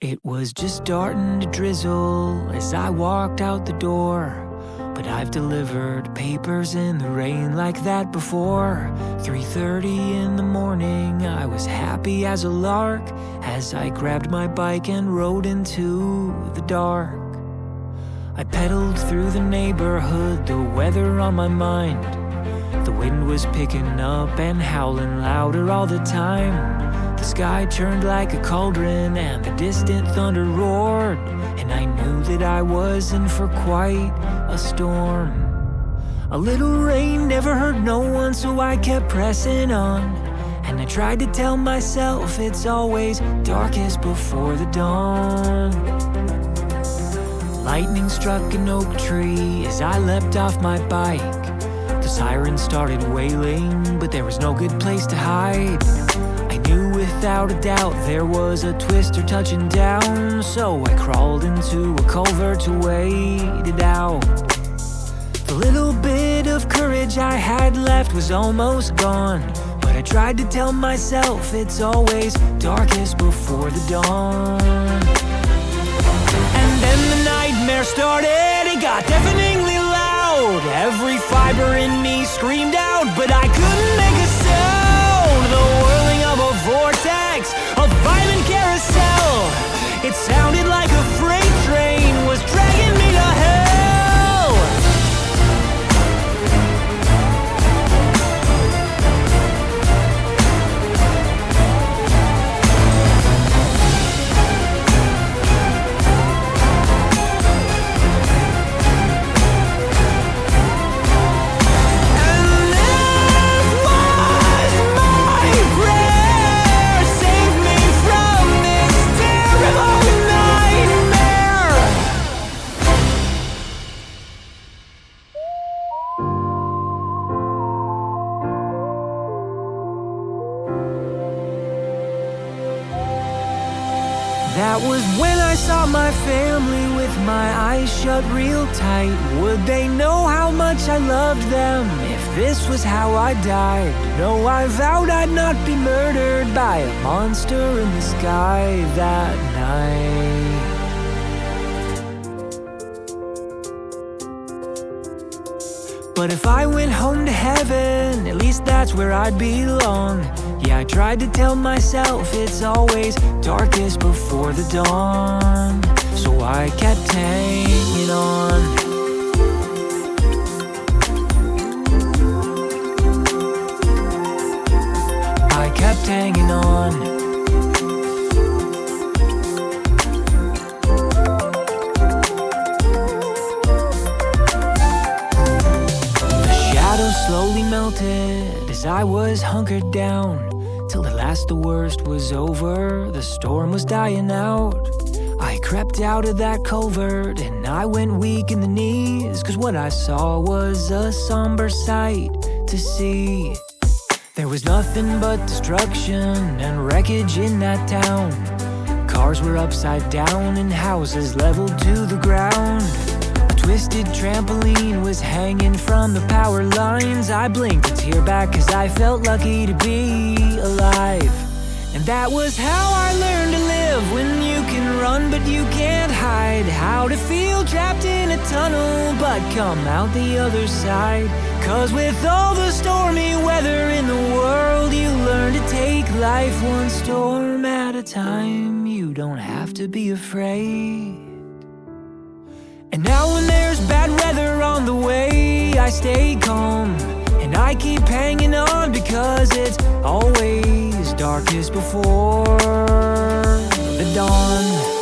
It was just starting to drizzle as I walked out the door, but I've delivered papers in the rain like that before. 3:30 in the morning, I was happy as a lark as I grabbed my bike and rode into the dark. I pedaled through the neighborhood, the weather on my mind. The wind was picking up and howling louder all the time. The sky turned like a cauldron and the distant thunder roared, and I knew that I was in for quite a storm. A little rain never hurt no one, so I kept pressing on, and I tried to tell myself it's always darkest before the dawn. Lightning struck an oak tree as I leapt off my bike. The siren started wailing, but there was no good place to hide. I knew without a doubt there was a twister touching down, so I crawled into a culvert to wait it out. The little bit of courage I had left was almost gone, but I tried to tell myself it's always darkest before the dawn. And then the nightmare started, it got deafeningly loud. Every fiber in me screamed out, but I couldn't make a sound. The whirling of a vortex, a violent carousel. It sounded like a freight train was dragging me to hell. That was when I saw my family with my eyes shut real tight. Would they know how much I loved them if this was how I died? No, I vowed I'd not be murdered by a monster in the sky that night. But if I went home to heaven, at least that's where I'd belong. Yeah, I tried to tell myself it's always darkest before the dawn, so I kept hanging on. I kept hanging on. Slowly melted as I was hunkered down, till at last the worst was over, the storm was dying out. I crept out of that culvert and I went weak in the knees, cause what I saw was a somber sight to see. There was nothing but destruction and wreckage in that town. Cars were upside down and houses leveled to the ground. Twisted trampoline was hanging from the power lines. I blinked a tear back cause I felt lucky to be alive. And that was how I learned to live, when you can run but you can't hide. How to feel trapped in a tunnel but come out the other side. Cause with all the stormy weather in the world, you learn to take life one storm at a time. You don't have to be afraid. And now when there's bad weather on the way, I stay calm and I keep hanging on, because it's always darkest before the dawn.